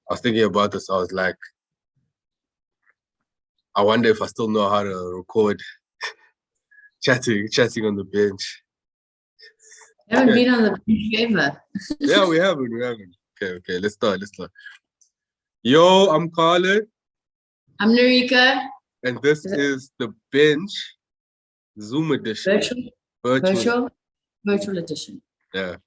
I was thinking about this. I was like, I wonder if I still know how to record chatting on the bench. I haven't been on the bench ever. Yeah, we haven't. Okay, let's start. Yo, I'm Colin. I'm Norika. And this is the bench Zoom edition. Virtual edition. Yeah.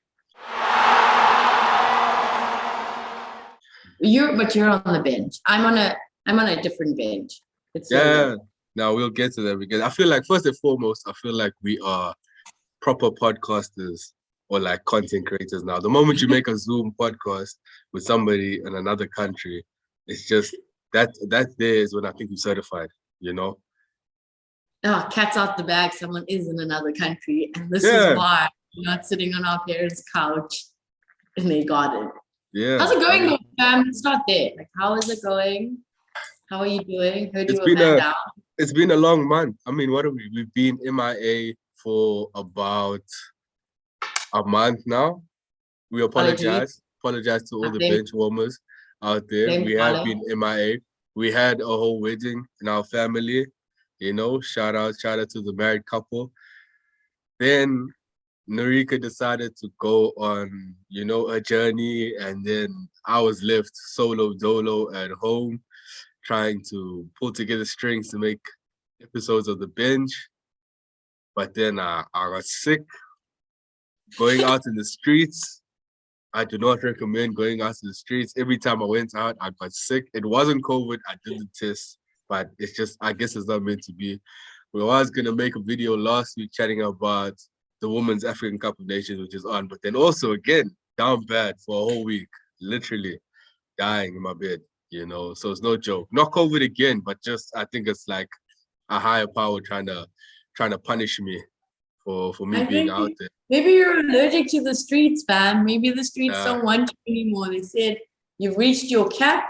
You're on the bench. I'm on a different bench. Now we'll get to that because I feel like first and foremost, I feel like we are proper podcasters or like content creators now. The moment you make a Zoom podcast with somebody in another country, it's just that there is when I think you're certified, you know? Oh, cat's out the bag. Someone is in another country. And this is why we're not sitting on our parents' couch in their garden. Yeah. How's it going, Let's start there. Like, how is it going? How are you doing? Heard you were man down. It's been a long month. I mean, what have we? We've been M.I.A for about a month now. We apologize to all the bench warmers out there. We have been M.I.A. We had a whole wedding in our family. You know, shout out to the married couple. Then Norika decided to go on, you know, a journey, and then I was left solo dolo at home, trying to pull together strings to make episodes of the bench. But then I got sick. Going out in the streets, I do not recommend going out in the streets. Every time I went out, I got sick. It wasn't COVID. I didn't test, but it's just, I guess it's not meant to be. We was going to make a video last week chatting about the Women's African Cup of Nations, which is on, but then also, again, down bad for a whole week, literally dying in my bed, you know? So it's no joke. Not COVID again, but just, I think it's like a higher power trying to punish me for me being out there. Maybe you're allergic to the streets, fam. Maybe the streets don't want you anymore. They said, you've reached your cap,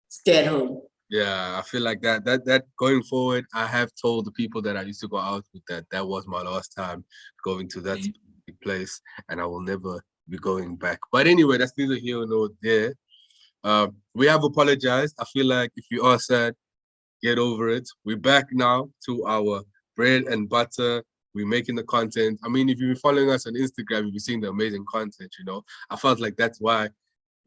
stay at home. Yeah, I feel like that going forward, I have told the people that I used to go out with that was my last time going to that place, and I will never be going back. But anyway, that's neither here nor there. We have apologized. I feel like if you are sad, get over it. We're back now to our bread and butter. We're making the content. I mean, if you've been following us on Instagram, you've been seeing the amazing content, you know. I felt like that's why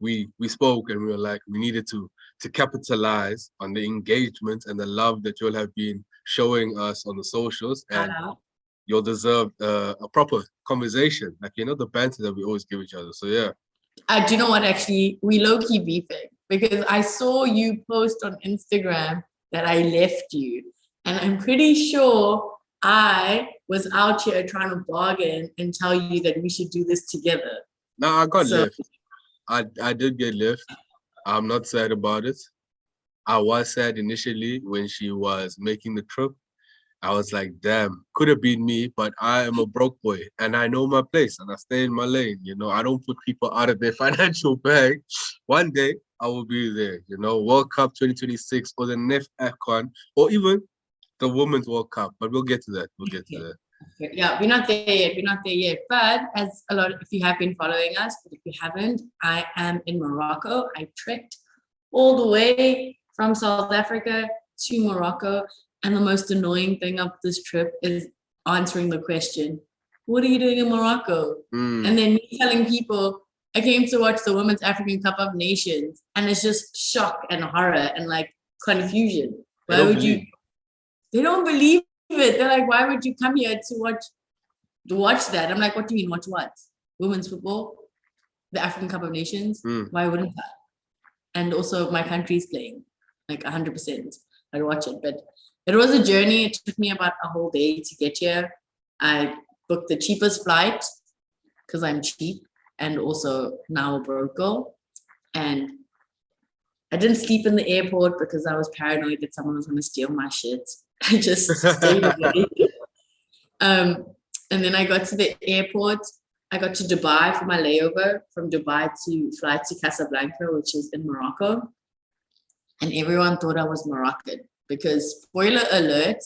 we spoke, and we were like, we needed to capitalize on the engagement and the love that you'll have been showing us on the socials, and you'll deserve a proper conversation, like, you know, the banter that we always give each other. So yeah. Do you know what, actually, we low-key beefing, because I saw you post on Instagram that I left you, and I'm pretty sure I was out here trying to bargain and tell you that we should do this together. No, I got left. I did get left. I'm not sad about it. I was sad initially when she was making the trip. I was like, damn, could have been me, but I am a broke boy and I know my place and I stay in my lane. You know, I don't put people out of their financial bag. One day I will be there, you know, World Cup 2026 or the next AFCON or even the Women's World Cup. But we'll get to that. Yeah, we're not there yet. But as a lot, if you have been following us, but if you haven't, I am in Morocco. I trekked all the way from South Africa to Morocco. And the most annoying thing of this trip is answering the question, what are you doing in Morocco? And then me telling people, I came to watch the Women's African Cup of Nations. And it's just shock and horror and like confusion. Why would you? They don't believe it. They're like, why would you come here to watch that? I'm like, what do you mean, watch what? Women's football? The African Cup of Nations? Why wouldn't I? And also my country's playing, like 100%. I'd watch it. But it was a journey. It took me about a whole day to get here. I booked the cheapest flight because I'm cheap and also now a broke girl. And I didn't sleep in the airport because I was paranoid that someone was going to steal my shit. I just stayed away. And then I got to the airport. I got to Dubai for my layover. From Dubai to fly to Casablanca, which is in Morocco. And everyone thought I was Moroccan because, spoiler alert,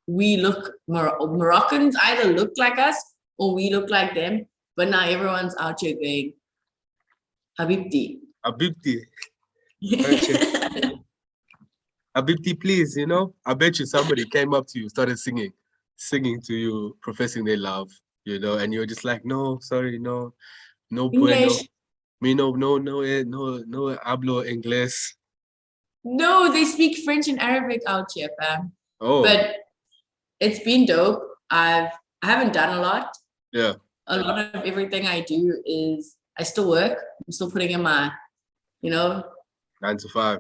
Moroccans either look like us or we look like them. But now everyone's out here going, Habibti. Abibti. Abibti, please, you know? I bet you somebody came up to you, started singing to you, professing their love, you know, and you're just like, no, sorry, no, no bueno. English. Me no hablo inglés. No, they speak French and Arabic out here, fam. Oh, But it's been dope. I haven't done a lot. yeah. A lot of everything I do is I still work. I'm still putting in my, 9 to 5.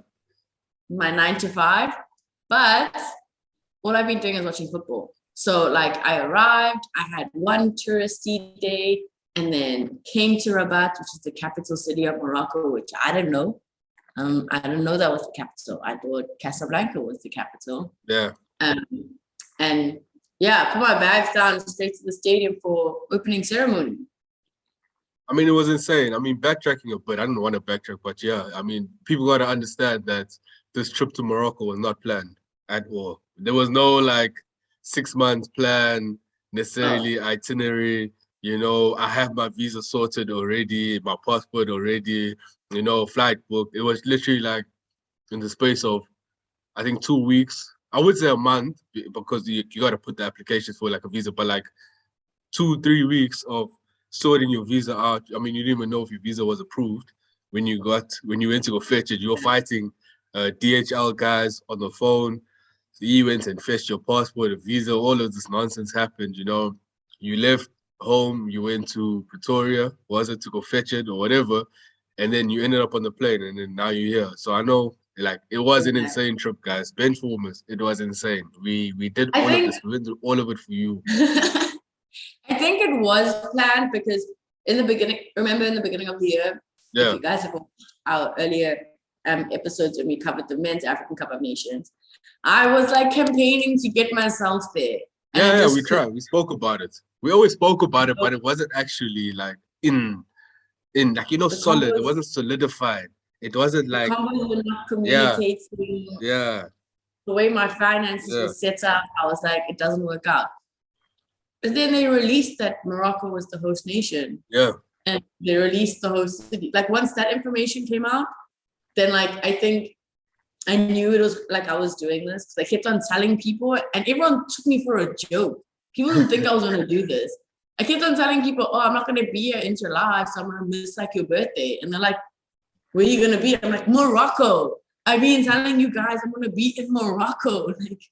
my 9 to 5. But all I've been doing is watching football. So like I arrived, I had one touristy day, and then came to Rabat, which is the capital city of Morocco, which I didn't know. I didn't know that was the capital. I thought Casablanca was the capital. Yeah. And yeah, put my bags down straight to the stadium for opening ceremony. I mean, it was insane. I mean, backtracking a bit, I don't want to backtrack, but yeah, I mean, people got to understand that this trip to Morocco was not planned at all. There was no like 6 months plan, necessarily itinerary. You know, I have my visa sorted already, my passport already, you know, flight booked. It was literally like in the space of, I think, 2 weeks. I would say a month because you got to put the application for like a visa, but like 2-3 weeks of sorting your visa out. I mean, you didn't even know if your visa was approved when you went to go fetch it. You were fighting DHL guys on the phone. So you went and fetched your passport, a visa, all of this nonsense happened, you know. You left home, you went to Pretoria, was it to go fetch it or whatever, and then you ended up on the plane and then now you're here. So I know like it was an insane trip, guys. Benchwarmers, it was insane. We did all of this, we went through all of it for you. I think it was planned because in the beginning of the year, if you guys have watched our earlier episodes when we covered the men's African Cup of Nations, I was like campaigning to get myself there. Yeah, we tried. We spoke about it. We always spoke about it, but it wasn't actually like in like, you know, solid. It wasn't solidified. It wasn't like were not communicating. Yeah. The way my finances were set up, I was like, it doesn't work out. But then they released that Morocco was the host nation. Yeah. And they released the host city. Like once that information came out, then like I think I knew it was like I was doing this because I kept on telling people and everyone took me for a joke. People didn't think I was going to do this. I kept on telling people, oh, I'm not going to be here in July, so I'm going to miss like your birthday. And they're like, where are you going to be? I'm like, Morocco. I've been telling you guys I'm going to be in Morocco. Like,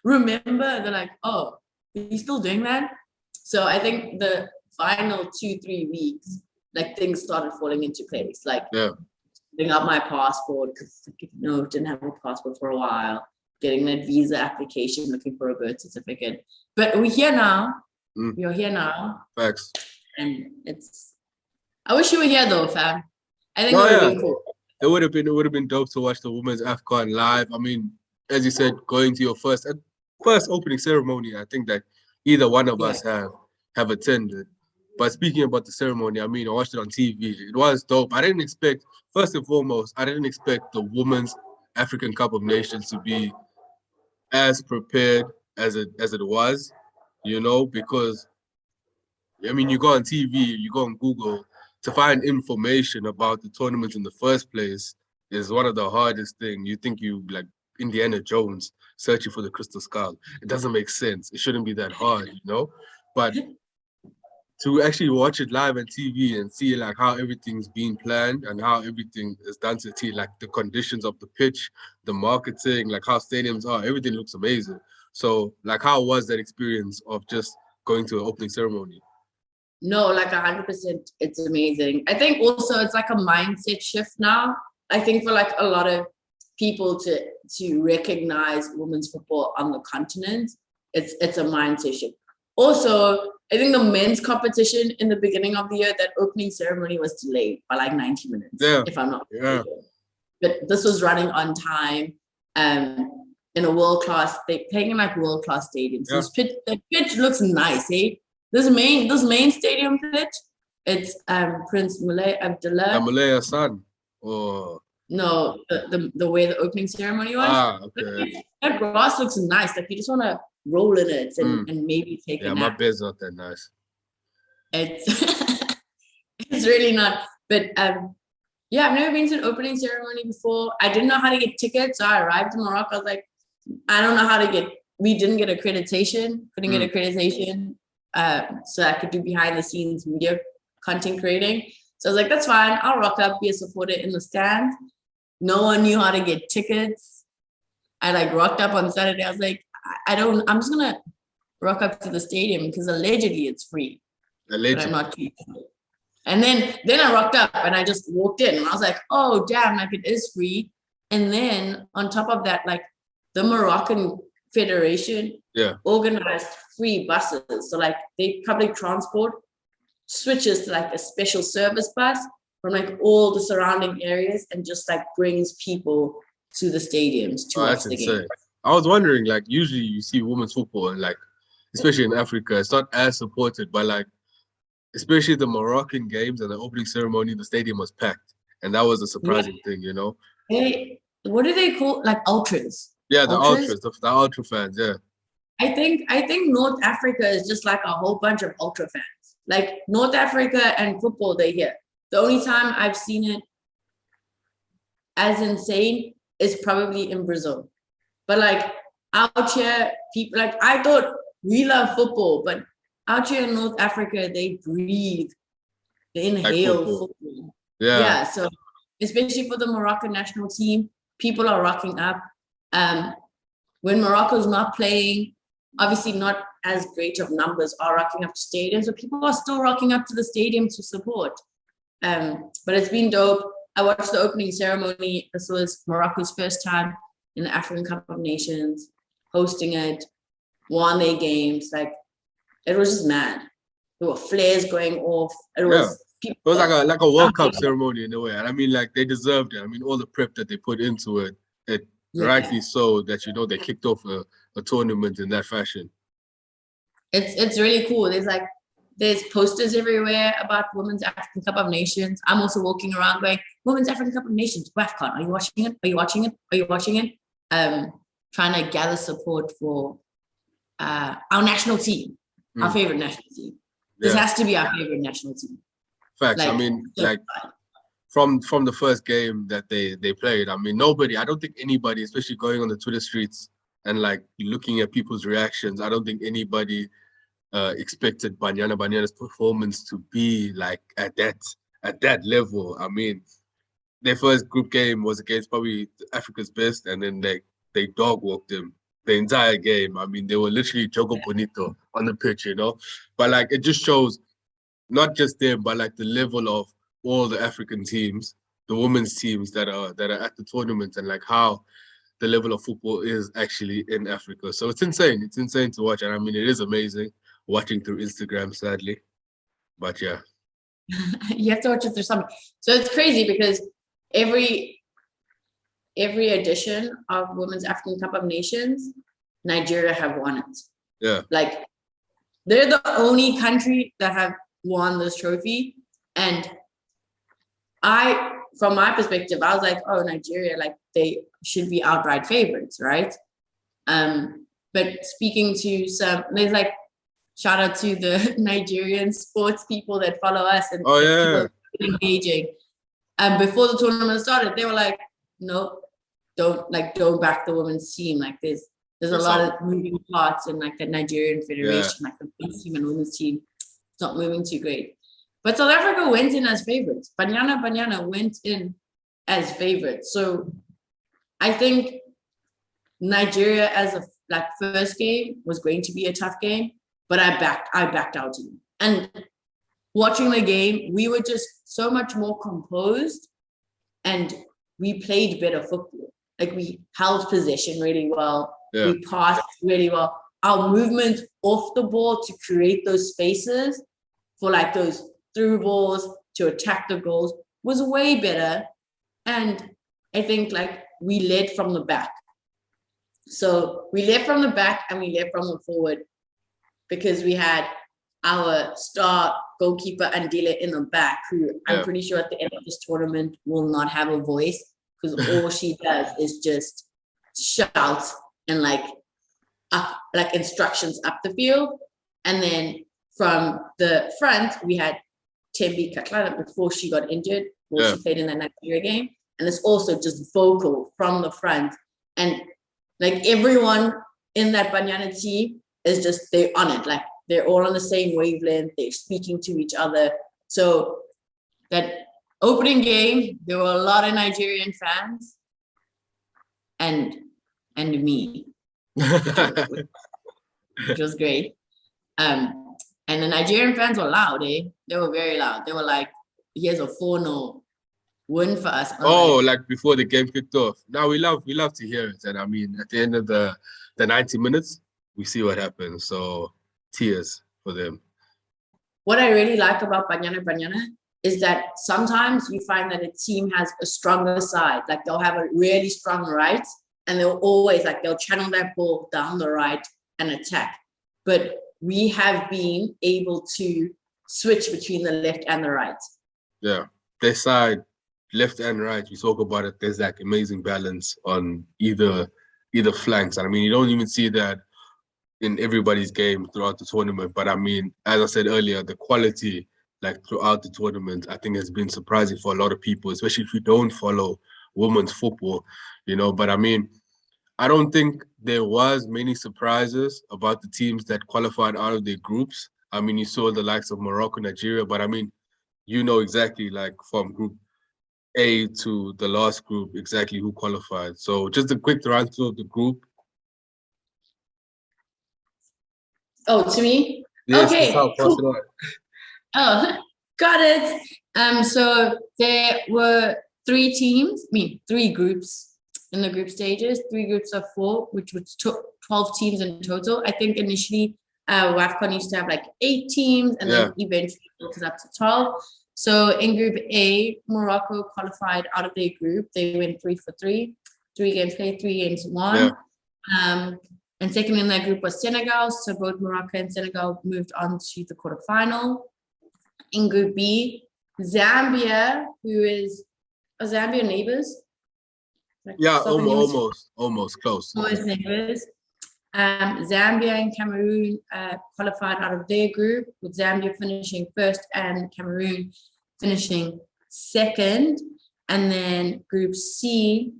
remember? They're like, oh, are you still doing that? So I think the final 2-3 weeks, like things started falling into place. Like, putting up my passport because didn't have a passport for a while, getting that visa application, looking for a birth certificate. But we're here now. You're here now. Facts. And I wish you were here though, fam. I think it would have been cool. It would have been dope to watch the women's AFCON live. I mean, as you said, going to your first opening ceremony, I think that either one of us have attended. But speaking about the ceremony, I mean, I watched it on TV. It was dope. First and foremost, I didn't expect the Women's African Cup of Nations to be as prepared as it was, you know, because, I mean, you go on TV, you go on Google, to find information about the tournament in the first place is one of the hardest things. You think you like Indiana Jones searching for the crystal skull. It doesn't make sense. It shouldn't be that hard, you know? But to actually watch it live on TV and see like how everything's being planned and how everything is done to T, like the conditions of the pitch, the marketing, like how stadiums are, everything looks amazing. So like how was that experience of just going to an opening ceremony? No, like 100%, it's amazing. I think also it's like a mindset shift now. I think for like a lot of people to recognize women's football on the continent, it's a mindset shift. Also, I think the men's competition in the beginning of the year, that opening ceremony was delayed by like 90 minutes, if I'm not mistaken. But this was running on time, in a world-class, they're playing in like world-class stadiums. The pitch looks nice, eh? This main stadium pitch, it's Prince Moulay Abdullah. Moulay Hassan, or no, the way the opening ceremony was. Okay. That grass looks nice. Like you just want to roll in it and maybe take a nap. Yeah, my bed's not that nice. It's it's really not. But Yeah, I've never been to an opening ceremony before. I didn't know how to get tickets, so I arrived in Morocco. I was like, I don't know how to get. We didn't get accreditation. Couldn't get accreditation, so I could do behind the scenes media content creating. So I was like, that's fine. I'll rock up, be a supporter in the stand. No one knew how to get tickets. I like rocked up on Saturday. I was like, I'm just gonna rock up to the stadium because allegedly it's free. Allegedly. But I'm not too sure. And then I rocked up and I just walked in and I was like, oh damn, like it is free. And then on top of that, like the Moroccan Federation organized free buses. So like they public transport switches to like a special service bus from like all the surrounding areas and just like brings people to the stadiums to watch the game. I was wondering, like usually you see women's football and like, especially in Africa, it's not as supported, but like, especially the Moroccan games and the opening ceremony, the stadium was packed. And that was a surprising thing, you know? What do they call, like ultras? Yeah, the ultras, the ultra fans, yeah. I think North Africa is just like a whole bunch of ultra fans. Like North Africa and football, they're here. The only time I've seen it as insane is probably in Brazil. But like out here, people, like I thought we love football, but out here in North Africa, they breathe, they inhale like football. Yeah, so especially for the Moroccan national team, people are rocking up. When Morocco's not playing, obviously not as great of numbers are rocking up to stadiums, but people are still rocking up to the stadium to support. But it's been dope. I watched the opening ceremony. This was Morocco's first time in the African Cup of Nations, hosting it, won their games. Like, it was just mad. There were flares going off. It was like a World Cup ceremony in a way. And I mean, like, they deserved it. I mean, all the prep that they put into it, rightly so, that, you know, they kicked off a tournament in that fashion. It's really cool. There's posters everywhere about Women's African Cup of Nations. I'm also walking around going, Women's African Cup of Nations, WAFCON, are you watching it? Are you watching it? Are you watching it? Trying to gather support for our national team, our favorite national team. This has to be our favorite national team. Facts. Like, I mean, like from the first game that they played, I mean, I don't think anybody, especially going on the Twitter streets and like looking at people's reactions, I don't think anybody expected Banyana Banyana's performance to be like at that level. I mean, their first group game was against probably Africa's best, and then they dog walked them the entire game. I mean, they were literally Jogo Bonito on the pitch, you know. But like, it just shows not just them, but like the level of all the African teams, the women's teams that are at the tournament, and like how the level of football is actually in Africa. So it's insane. It's insane to watch, and I mean, it is amazing watching through Instagram, sadly. But yeah. You have to watch it through something. So it's crazy because every edition of Women's African Cup of Nations, Nigeria have won it. Yeah. Like, they're the only country that have won this trophy. And from my perspective, I was like, oh, Nigeria, like they should be outright favorites, right? But speaking to there's like, shout out to the Nigerian sports people that follow us and people engaging. Before the tournament started, they were like, no, don't back the women's team. Like there's a lot of moving parts in like the Nigerian Federation, like the men's team and women's team. It's not moving too great. But South Africa went in as favorites. Banyana Banyana went in as favorites. So I think Nigeria as a first game was going to be a tough game, but I backed our team. And watching the game, we were just so much more composed and we played better football. Like we held possession really well. Yeah. We passed really well. Our movement off the ball to create those spaces for like those through balls to attack the goals was way better. And I think like we led from the back. So we led from the back and we led from the forward because we had our star goalkeeper Andile in the back, who I'm pretty sure at the end of this tournament will not have a voice because all she does is just shout and like instructions up the field. And then from the front, we had Tembi Katlana before she got injured. before she played in the Nigeria game. And it's also just vocal from the front. And like everyone in that Banyana team is just, they're on it. Like they're all on the same wavelength. They're speaking to each other. So that opening game, there were a lot of Nigerian fans and me, which was great. And the Nigerian fans were loud, eh? They were very loud. They were like, here's a 4-0 win for us. Oh, like before the game kicked off. Now we love to hear it. And I mean, at the end of the 90 minutes, we see what happens. So tears for them. What I really like about Banyana Banyana is that sometimes you find that a team has a stronger side. Like they'll have a really strong right, and they'll always they'll channel that ball down the right and attack. But we have been able to switch between the left and the right. Yeah, their side, left and right, we talk about it, there's like amazing balance on either flanks. And I mean, you don't even see that in everybody's game throughout the tournament. But I mean, as I said earlier, the quality like throughout the tournament, I think has been surprising for a lot of people, especially if you don't follow women's football, you know. But I mean, I don't think there was many surprises about the teams that qualified out of their groups. I mean, you saw the likes of Morocco, Nigeria, but I mean, you know exactly like from Group A to the last group exactly who qualified. So just a quick run through of the group. Oh, to me? Yes, okay, cool. Oh, got it. So there were 3 teams, I mean 3 groups in the group stages, 3 groups of 4, which took 12 teams in total. I think initially WAFCON used to have like 8 teams, and then eventually it was up to 12. So in Group A, Morocco qualified out of their group. They went 3 for 3, 3 games played, 3 games won. And second in that group was Senegal. So both Morocco and Senegal moved on to the quarterfinal. In Group B, Zambia, who is Zambia neighbors. Like almost close. Almost neighbors. Zambia and Cameroon qualified out of their group, with Zambia finishing first and Cameroon finishing second. And then Group C,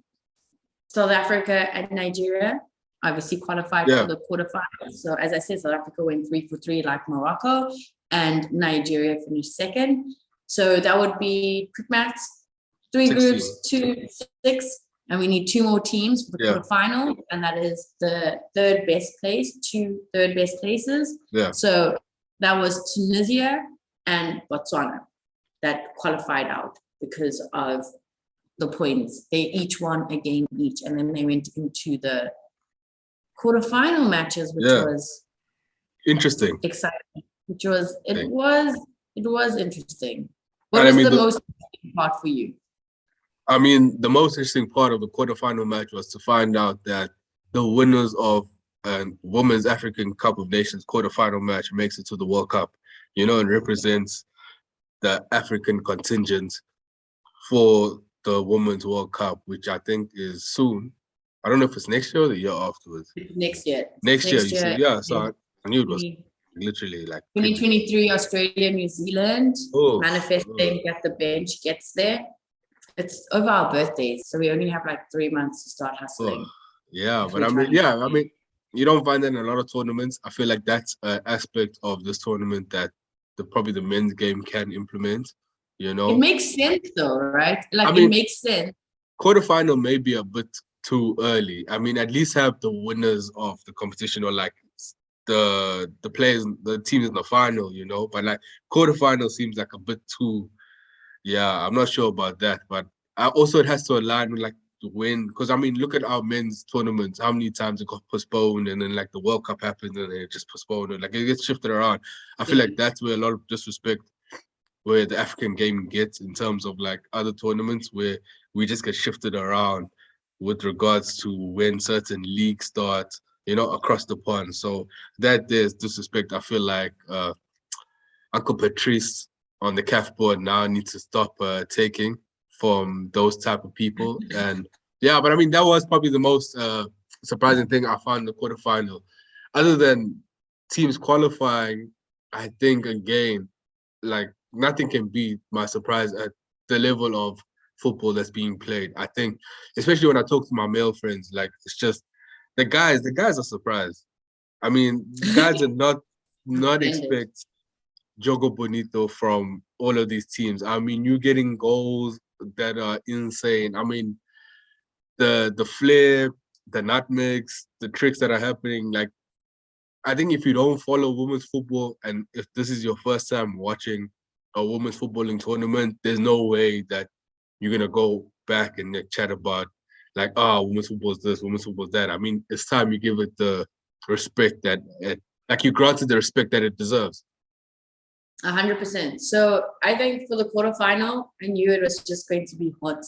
South Africa and Nigeria obviously qualified for the quarterfinals. So as I said, South Africa went 3 for 3 like Morocco, and Nigeria finished second. So that would be quick maths, 3 groups, 2, 6. And we need 2 more teams for the quarterfinal, and that is the 3rd best place, 2 3rd best places. So that was Tunisia and Botswana that qualified out because of the points. They each won a game each, and then they went into the quarterfinal matches, which was interesting, exciting. Which was it was interesting. What was the most interesting part for you? I mean, the most interesting part of the quarterfinal match was to find out that the winners of Women's African Cup of Nations quarterfinal match makes it to the World Cup, you know, and represents the African contingent for the Women's World Cup, which I think is soon. I don't know if it's next year or the year afterwards. Next year. Next year. So I knew it was literally like 2023 Australia, New Zealand, manifesting that the bench gets there. It's over our birthdays, so we only have like 3 months to start hustling. But I mean, you don't find that in a lot of tournaments. I feel like that's an aspect of this tournament that probably the men's game can implement. You know, it makes sense though, right? Like, I mean, it makes sense. Quarterfinal may be a bit too early. I mean, at least have the winners of the competition, or like the players, the teams in the final, you know. But like quarterfinal seems like a bit too. Yeah, I'm not sure about that, but also it has to align with like the win, because I mean, look at our men's tournaments. How many times it got postponed, and then like the World Cup happened, and it just postponed, and like it gets shifted around. I feel like that's where a lot of disrespect, where the African game gets in terms of like other tournaments, where we just get shifted around with regards to when certain leagues start, you know, across the pond. So that there's disrespect. I feel like Uncle Patrice on the CAF board now needs to stop taking from those type of people. And but I mean, that was probably the most surprising thing I found in the quarterfinal. Other than teams qualifying, I think again, like nothing can beat my surprise at the level of football that's being played. I think, especially when I talk to my male friends, like it's just the guys are surprised. I mean, the guys did not expect Jogo Bonito from all of these teams. I mean, you're getting goals that are insane. I mean, the flair, the nutmegs, the tricks that are happening. Like, I think if you don't follow women's football and if this is your first time watching a women's footballing tournament, there's no way that you're gonna go back and chat about like, oh, women's football is this, women's football is that. I mean, it's time you give it the respect that like you granted the respect that it deserves. 100%. So I think for the quarterfinal, I knew it was just going to be hot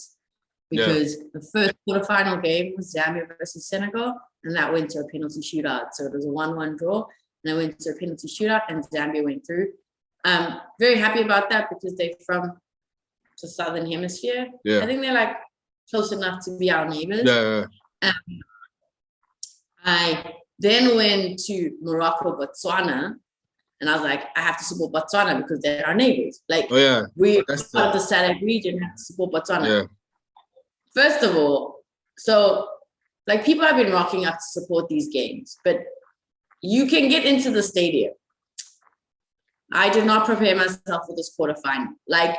because the first quarterfinal game was Zambia versus Senegal, and that went to a penalty shootout. So it was a 1-1 draw, and I went to a penalty shootout, and Zambia went through. Very happy about that because they're from the Southern Hemisphere. Yeah. I think they're like close enough to be our neighbors. Yeah. I then went to Morocco, Botswana, and I was like, I have to support Botswana because they're our neighbors. Like, we part of the SADC region, have to support Botswana. Yeah. First of all, so like people have been rocking up to support these games, but you can get into the stadium. I did not prepare myself for this quarterfinal. Like,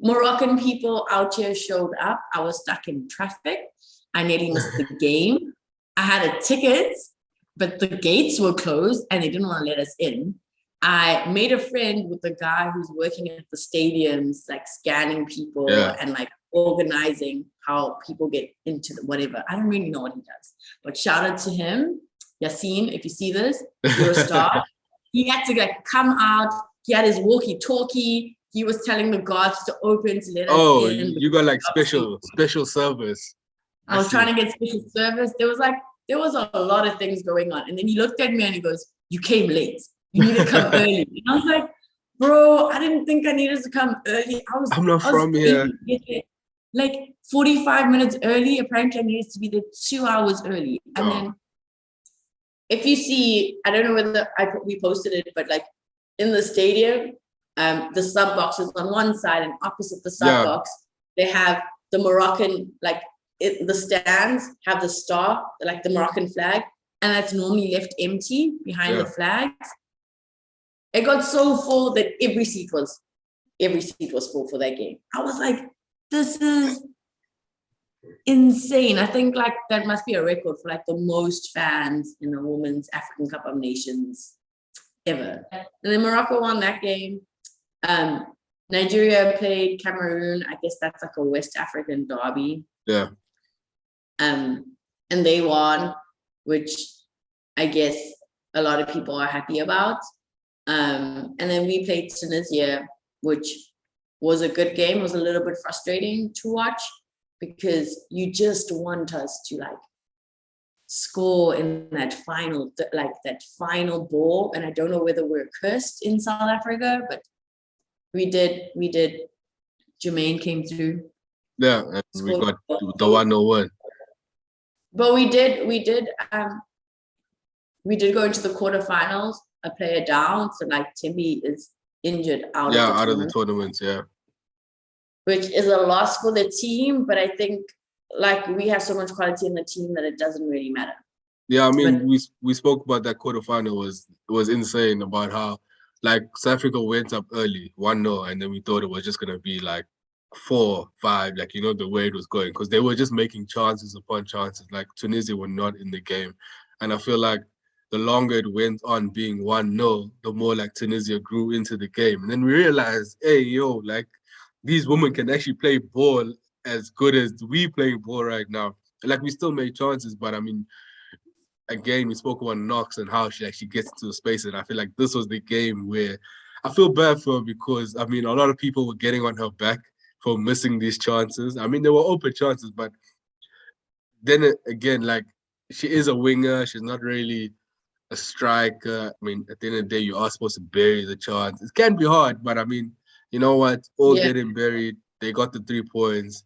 Moroccan people out here showed up. I was stuck in traffic. I nearly missed the game. I had a ticket, but the gates were closed and they didn't want to let us in. I made a friend with the guy who's working at the stadiums, like scanning people and like organizing how people get into the whatever. I don't really know what he does, but shout out to him. Yassine, if you see this, you're a star. He had to like come out. He had his walkie-talkie. He was telling the guards to open to let us in. Oh, you got like special service. I was trying to get special service. There was a lot of things going on. And then he looked at me and he goes, "You came late. You need to come early." And I was like, bro, I didn't think I needed to come early. I'm not from here. Like 45 minutes early. Apparently I needed to be there 2 hours early. And then if you see, I don't know whether we posted it, but like in the stadium, the sub boxes on one side and opposite the sub box, they have the Moroccan, like the stands have the star, like the Moroccan flag, and that's normally left empty behind the flags. It got so full that every seat was full for that game. I was like, this is insane. I think like that must be a record for like the most fans in the Women's African Cup of Nations ever. And then Morocco won that game. Nigeria played Cameroon. I guess that's like a West African derby. Yeah. And they won, which I guess a lot of people are happy about. And then we played Tunisia, which was a good game. It was a little bit frustrating to watch because you just want us to like score in that final ball. And I don't know whether we're cursed in South Africa, but we did. Jermaine came through. Yeah, and we got the 101. But we did go into the quarterfinals, a player down. So like Timmy is injured out of the tournaments, which is a loss for the team. But I think like we have so much quality in the team that it doesn't really matter. Yeah, I mean, we spoke about that quarterfinal was insane about how like South Africa went up early 1-0, and then we thought it was just gonna be like 4-5, like the way it was going, because they were just making chances upon chances. Like Tunisia were not in the game, and I feel like the longer it went on being 1-0, the more like Tunisia grew into the game. And then we realized, hey, like these women can actually play ball as good as we play ball right now. Like we still made chances, but I mean, again, we spoke about Knox and how she actually gets into the space. And I feel like this was the game where I feel bad for her because, I mean, a lot of people were getting on her back for missing these chances. I mean, they were open chances, but then again, like she is a winger. She's not really a striker. I mean, at the end of the day, you are supposed to bury the chance. It can be hard, but I mean, you know what? Getting buried. They got the 3 points.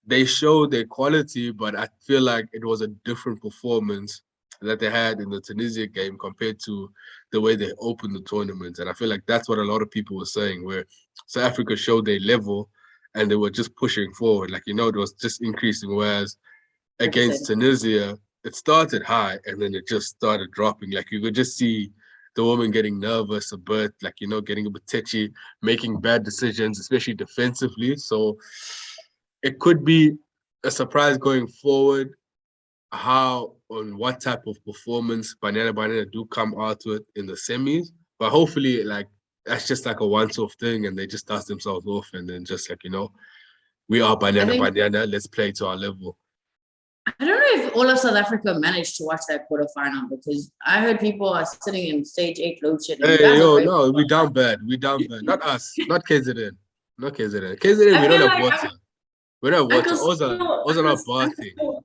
They showed their quality, but I feel like it was a different performance that they had in the Tunisia game compared to the way they opened the tournament. And I feel like that's what a lot of people were saying, where South Africa showed their level and they were just pushing forward. Like, it was just increasing. Whereas against Tunisia, it started high and then it just started dropping. Like, you could just see the woman getting nervous a bit, like, getting a bit tetchy, making bad decisions, especially defensively. So it could be a surprise going forward how on what type of performance Banyana Banyana do come out with in the semis. But hopefully, like, that's just like a once-off thing and they just dust themselves off and then just like, we are Banyana Banyana, let's play to our level. I don't know if all of South Africa managed to watch that quarterfinal because I heard people are sitting in stage 8 load shedding. Hey, no, we down bad. We down bad. Not us. Not KZN. Not KZN. KZN, we don't have water. We don't have water. Also not bathing.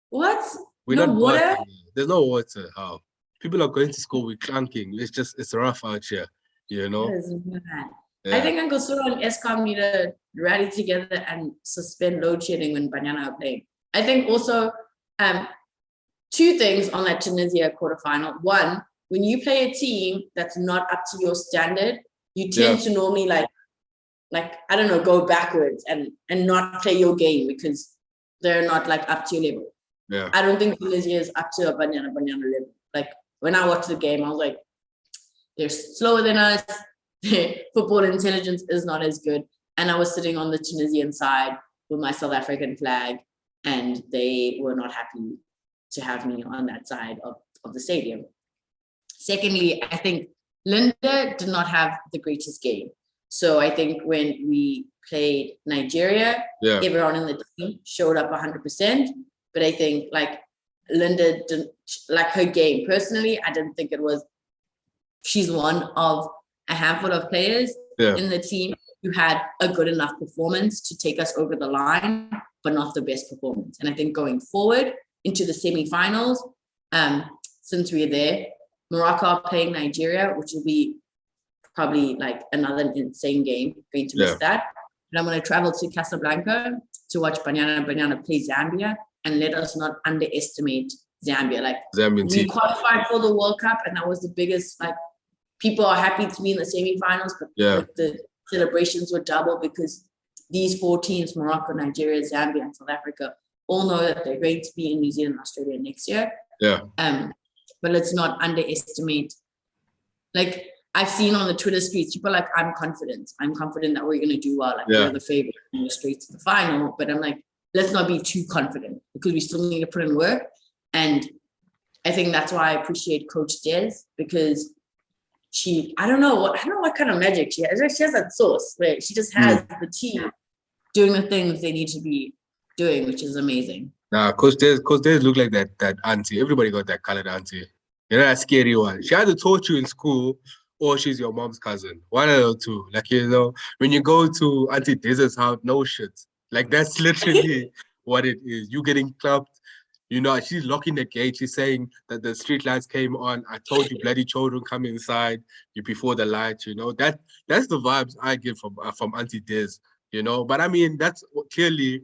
What? We're not water? Bathing. There's no water. How? People are going to school with clunking. It's rough out here, That is mad. Yeah. I think Uncle Sura and Eskom need to rally together and suspend load shedding when Banyana are playing. I think also two things on that Tunisia quarterfinal. One, when you play a team that's not up to your standard, you tend to normally like I don't know, go backwards and not play your game because they're not like up to your level. Yeah. I don't think Tunisia is up to a Banyana level. Like when I watched the game, I was like, they're slower than us. Football intelligence is not as good. And I was sitting on the Tunisian side with my South African flag, and they were not happy to have me on that side of the stadium. Secondly, I think Linda did not have the greatest game. So I think when we played Nigeria, everyone in the team showed up 100%. But I think like Linda didn't like her game. Personally, I didn't think she's one of a handful of players in the team who had a good enough performance to take us over the line, but not the best performance. And I think going forward into the semifinals, since we're there, Morocco are playing Nigeria, which will be probably like another insane game. Going to miss that. And I'm going to travel to Casablanca to watch Banyana Banyana play Zambia, and let us not underestimate Zambia. Like we qualified for the World Cup, and that was the biggest. Like people are happy to be in the semifinals, but like, the celebrations were double because these 4 teams, Morocco, Nigeria, Zambia, and South Africa, all know that they're going to be in New Zealand, Australia next year. But let's not underestimate. Like I've seen on the Twitter streets, people are like, I'm confident that we're going to do well. Like we're the favorite in the straight to the final. But I'm like, let's not be too confident because we still need to put in work. And I think that's why I appreciate Coach Des, because I don't know what kind of magic she has. She has that sauce where she just has the team doing the things they need to be doing, which is amazing. Nah, Coach Des look like that auntie. Everybody got that colored auntie. You know, that scary one. She either taught you in school or she's your mom's cousin. One of the two. Like, when you go to Auntie Des's house, no shit. Like, that's literally what it is. You getting clapped. She's locking the gate. She's saying that the street lights came on. I told you, bloody children, come inside. You before the lights. That's the vibes I get from Auntie Des. But I mean, that's clearly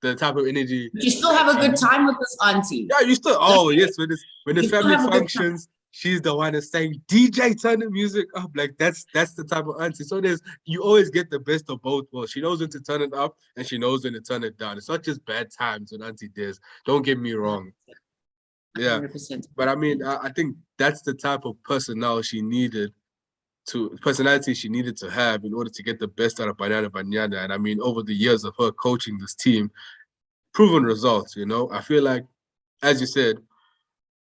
the type of energy. You still have a good time with this auntie. Yeah, you still. Oh yes, when the family functions, she's the one that's saying, DJ, turn the music up. Like that's the type of auntie. So you always get the best of both worlds. She knows when to turn it up and she knows when to turn it down. It's not just bad times when Auntie Des. Don't get me wrong. Yeah. 100%. But I mean, I think that's the type of personality she needed to have in order to get the best out of Banyana Banyana. And I mean, over the years of her coaching this team, proven results, I feel like, as you said,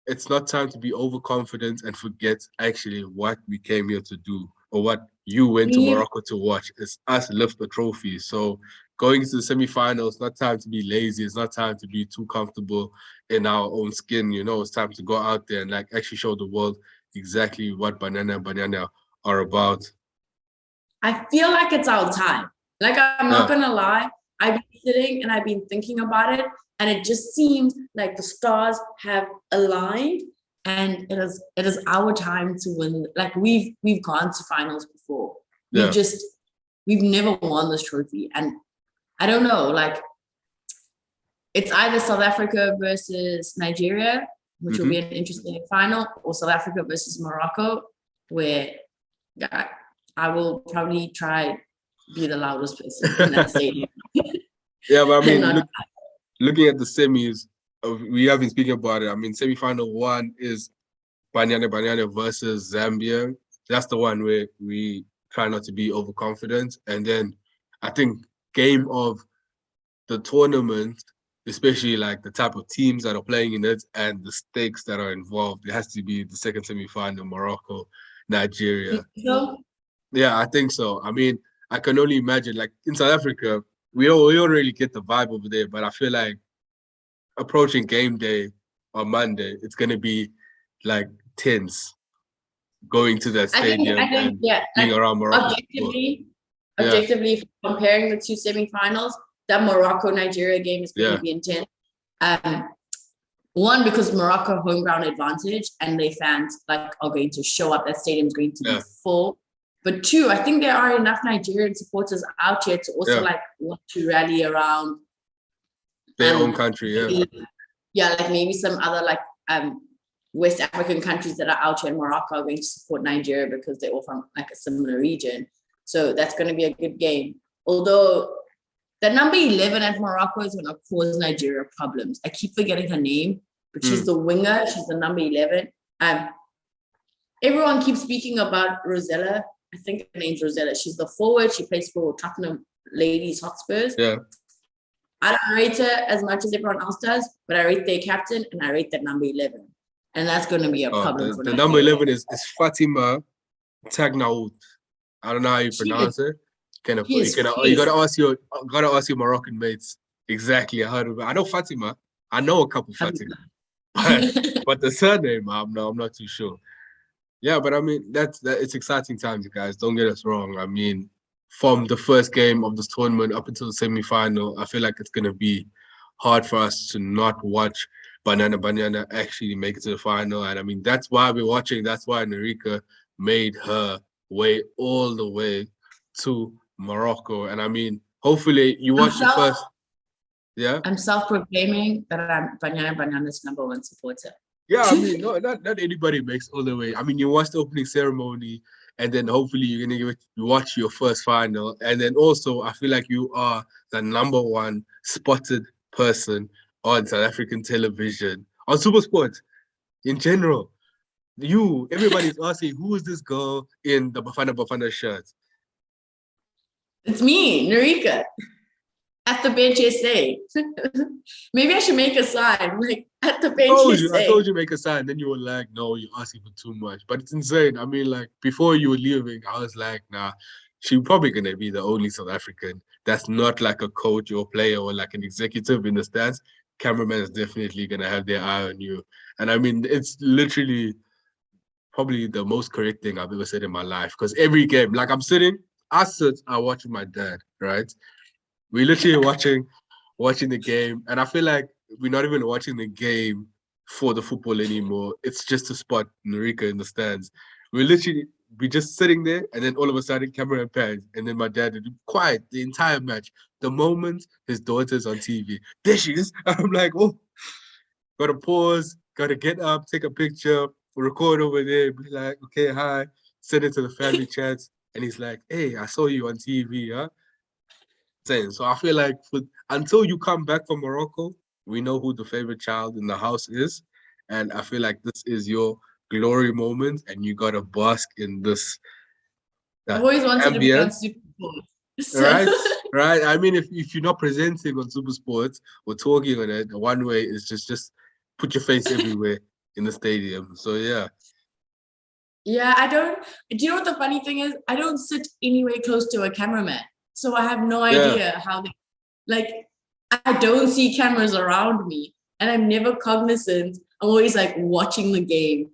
it's not time to be overconfident and forget actually what we came here to do or what you went to Morocco to watch. It's us lift the trophy. So going to the semifinals, not time to be lazy. It's not time to be too comfortable in our own skin. It's time to go out there and like actually show the world exactly what Banyana Banyana are about. I feel like it's our time. Like I'm not gonna lie. I've been sitting and I've been thinking about it, and it just seems like the stars have aligned, and it is our time to win. Like we've gone to finals before. We've never won this trophy, and I don't know. Like it's either South Africa versus Nigeria, which will be an interesting final, or South Africa versus Morocco, where I will probably try be the loudest person in that stadium. Yeah, but I mean, looking at the semis, we have been speaking about it. I mean, semi-final 1 is Banyana Banyana versus Zambia. That's the one where we try not to be overconfident. And then I think game of the tournament, especially like the type of teams that are playing in it and the stakes that are involved, it has to be the second semi-final, Morocco, Nigeria. So? Yeah, I think so. I mean, I can only imagine, like in South Africa, we don't really get the vibe over there, but I feel like approaching game day on Monday, it's going to be like tense going to that stadium and being around Morocco. Objectively, comparing the two semifinals, that Morocco-Nigeria game is going to be intense. One, because Morocco home ground advantage and their fans are going to show up. That stadium's going to be full. But two, I think there are enough Nigerian supporters out here to also want to rally around their own country. Like maybe some other West African countries that are out here in Morocco are going to support Nigeria because they're all from a similar region. So that's going to be a good game. Although the number 11 at Morocco is going to cause Nigeria problems. I keep forgetting her name, but she's the winger. She's the number 11. Everyone keeps speaking about Rosella. I think her name's Rosella. She's the forward. She plays for Tottenham Ladies Hotspurs. Yeah. I don't rate her as much as everyone else does, but I rate their captain and I rate that number 11. And that's going to be a problem for the number 11 is Fatima Tagnaout. I don't know how you pronounce it. You gotta ask your Moroccan mates exactly how to. I know Fatima. I know a couple Fatima, but the surname I'm not too sure. Yeah, but I mean it's exciting times, guys. Don't get us wrong. I mean, from the first game of this tournament up until the semi-final, I feel like it's gonna be hard for us to not watch Banyana Banyana actually make it to the final. And I mean, that's why we're watching. That's why Norika made her way all the way to Morocco. And I mean, hopefully you watch the first. Yeah. I'm self-proclaiming that I'm Banyana Banyana's #1 supporter. Yeah, I mean, not anybody makes all the way. I mean, you watch the opening ceremony, and then hopefully you're gonna watch your first final. And then also, I feel like you are the #1 spotted person on South African television, on SuperSport in general. Everybody's asking, who is this girl in the Bafana Bafana shirt? It's me, Norika, at the bench SA. Maybe I should make a sign, at the bench I told you make a sign, then you were like, no, you're asking for too much. But it's insane. I mean, before you were leaving, I was like, nah, she's probably going to be the only South African that's not like a coach or a player or like an executive in the stands. Cameraman is definitely going to have their eye on you. And I mean, it's literally probably the most correct thing I've ever said in my life. Because every game, I watch with my dad, right? We're literally watching the game. And I feel like we're not even watching the game for the football anymore. It's just to spot Norika in the stands. We're just sitting there, and then all of a sudden, camera pans, and then my dad would be quiet the entire match. The moment his daughter's on TV, there she is. I'm like, oh, gotta pause, gotta get up, take a picture, record over there, be like, okay, hi, send it to the family chats, and he's like, hey, I saw you on TV, huh? So I feel like until you come back from Morocco, we know who the favorite child in the house is, and I feel like this is your glory moment, and you gotta bask in this. I've always wanted to be on SuperSport. Right. I mean, if you're not presenting on SuperSport or talking on it, the one way is just put your face everywhere in the stadium. So yeah. Yeah, do you know what the funny thing is? I don't sit anywhere close to a cameraman. So I have no idea how they, I don't see cameras around me and I'm never cognizant. I'm always watching the game.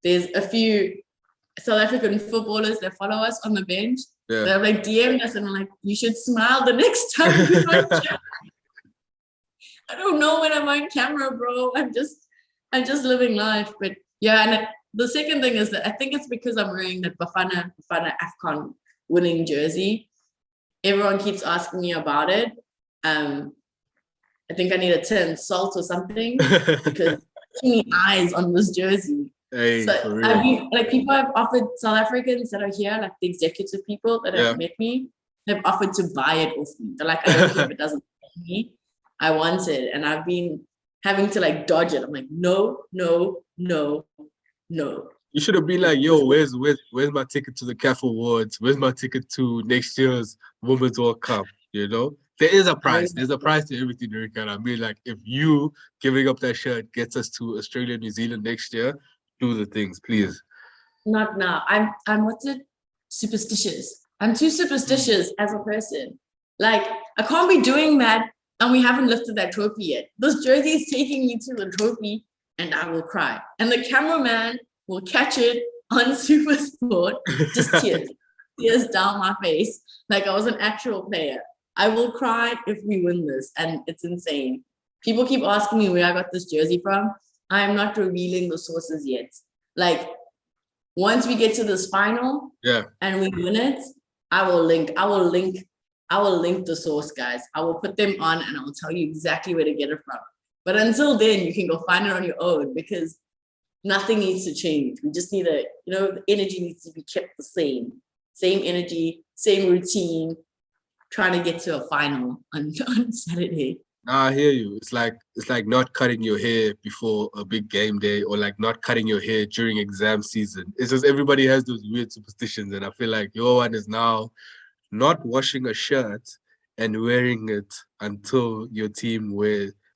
There's a few South African footballers that follow us on the bench. Yeah. They're DMing us and I'm like, you should smile the next time you're on camera. I don't know when I'm on camera, bro. I'm just living life. But yeah, and the second thing is that I think it's because I'm wearing the Bafana AFCON winning jersey. Everyone keeps asking me about it. I think I need a tin salt or something because too many eyes on this jersey. Hey, So for I real. mean, like people have offered South Africans that are here, like the executive people that Yeah. have met me, have offered to buy it off me. They're like, I don't care if it doesn't fit me. I want it. And I've been having to like dodge it. I'm like, no, no, no, no. You should have been like, yo, where's my ticket to the CAF Awards? Where's my ticket to next year's Women's World Cup? You know? There is a price. There's a price to everything, Norika. I mean, like, if you giving up that shirt gets us to Australia, New Zealand next year, do the things, please. Not now. I'm what's it? Superstitious. I'm too superstitious as a person. Like, I can't be doing that and we haven't lifted that trophy yet. This jersey is taking me to the trophy and I will cry. And the cameraman will catch it on Super Sport, just tears down my face, like I was an actual player. I will cry if we win this, and it's insane. People keep asking me where I got this jersey from. I am not revealing the sources yet. Like, once we get to this final Yeah. and we win it, I will link the source, guys. I will put them on and I will tell you exactly where to get it from. But until then, you can go find it on your own because nothing needs to change. We just need the energy needs to be kept the same. Same energy, same routine, trying to get to a final on Saturday. Nah, I hear you. It's like not cutting your hair before a big game day or like not cutting your hair during exam season. It's just everybody has those weird superstitions, and I feel like your one is now not washing a shirt and wearing it until your team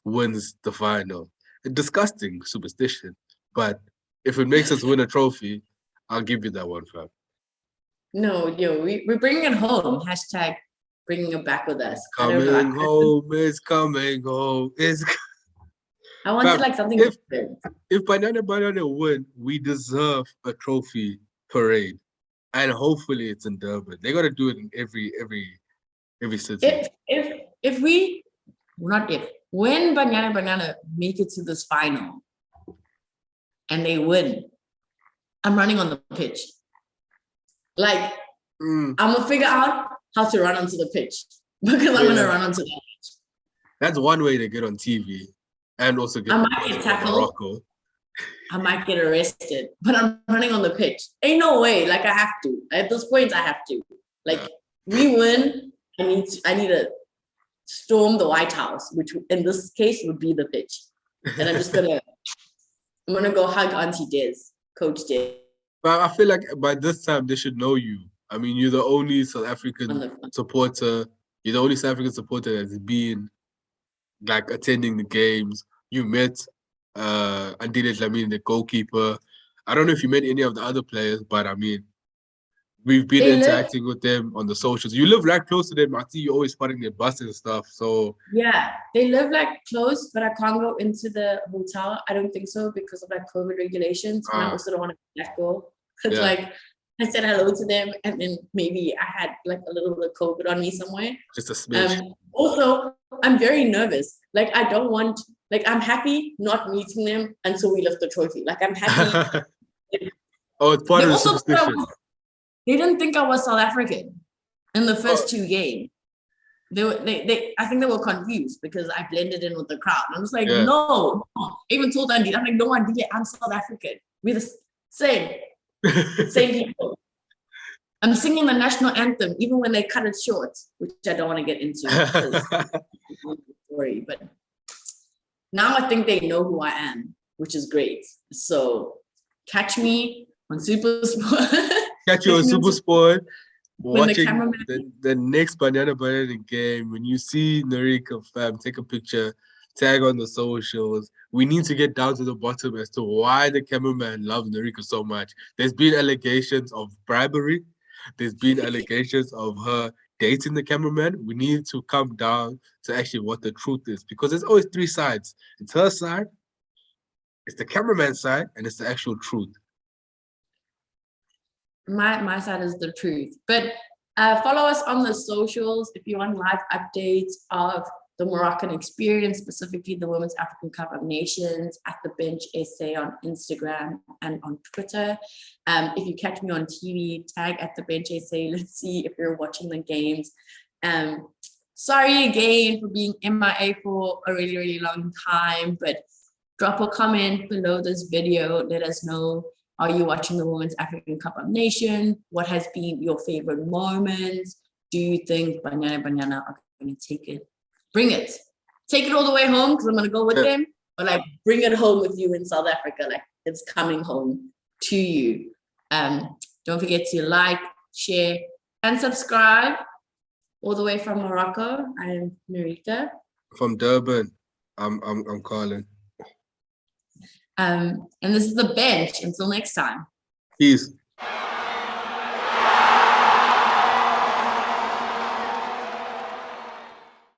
wins the final. A disgusting superstition, but if it makes us win a trophy, I'll give you that one, fam. No, we're bringing it home. Hashtag bringing it back with us. I don't know. Coming home, it's coming home. I wanted Fam, like something if different. if Banyana Banyana win, we deserve a trophy parade, and hopefully it's in Durban. They got to do it in every city. If we not if when Banyana Banyana make it to this final and they win, I'm running on the pitch. Like I'm gonna figure out how to run onto the pitch because I'm gonna run onto the pitch. That's one way to get on TV and also get I the might buzz get for tackled. Morocco. I might get arrested, but I'm running on the pitch. Ain't no way. Like I have to. At this point, I have to. Like we win. I need to storm the White House, which in this case would be the pitch. And I'm gonna go hug Auntie Des, Coach Des. But I feel like by this time they should know you. I mean, you're the only South African supporter. You're the only South African supporter that's been like attending the games. You met Andile Dlamini, the goalkeeper. I don't know if you met any of the other players, but I mean, we've been interacting with them on the socials. You live right close to them. I see you always spotting their buses and stuff. So yeah, they live like close, but I can't go into the hotel. I don't think so because of like COVID regulations. And I also don't want to let go. It's like I said hello to them, and then maybe I had like a little bit of COVID on me somewhere. Just a smidge. Also, I'm very nervous. Like I don't want. Like I'm happy not meeting them until we lift the trophy. Like I'm happy. Oh, it's part of the superstition. They didn't think I was South African in the first two games. I think they were confused because I blended in with the crowd. I was like, no. I even told Andy, I'm like, no, Andy, I'm South African. We're the same people. I'm singing the national anthem, even when they cut it short, which I don't want to get into because story. But now I think they know who I am, which is great. So catch me on Super Sport. Catch you on Super Sport. Watching the next Banyana Banyana game, when you see Norika, fam, take a picture, tag on the socials. We need to get down to the bottom as to why the cameraman loves Norika so much. There's been allegations of bribery. There's been allegations of her dating the cameraman. We need to come down to actually what the truth is, because there's always three sides. It's her side, it's the cameraman's side, and it's the actual truth. My side is the truth. But follow us on the socials if you want live updates of the Moroccan experience, specifically the Women's African Cup of Nations, at the Bench SA on Instagram and on Twitter. If you catch me on TV, tag at the Bench SA. Let's see if you're watching the games. Sorry again for being M.I.A for a really, really long time, but drop a comment below this video. Let us know, are you watching the Women's African Cup of Nations? What has been your favorite moments? Do you think Banyana Banyana are going to take it? Bring it. Take it all the way home, because I'm going to go with them. But like, bring it home with you in South Africa. Like, it's coming home to you. Don't forget to like, share, and subscribe. All the way from Morocco, I'm Norika. From Durban, I'm Colin. And this is The Bench. Until next time. Peace.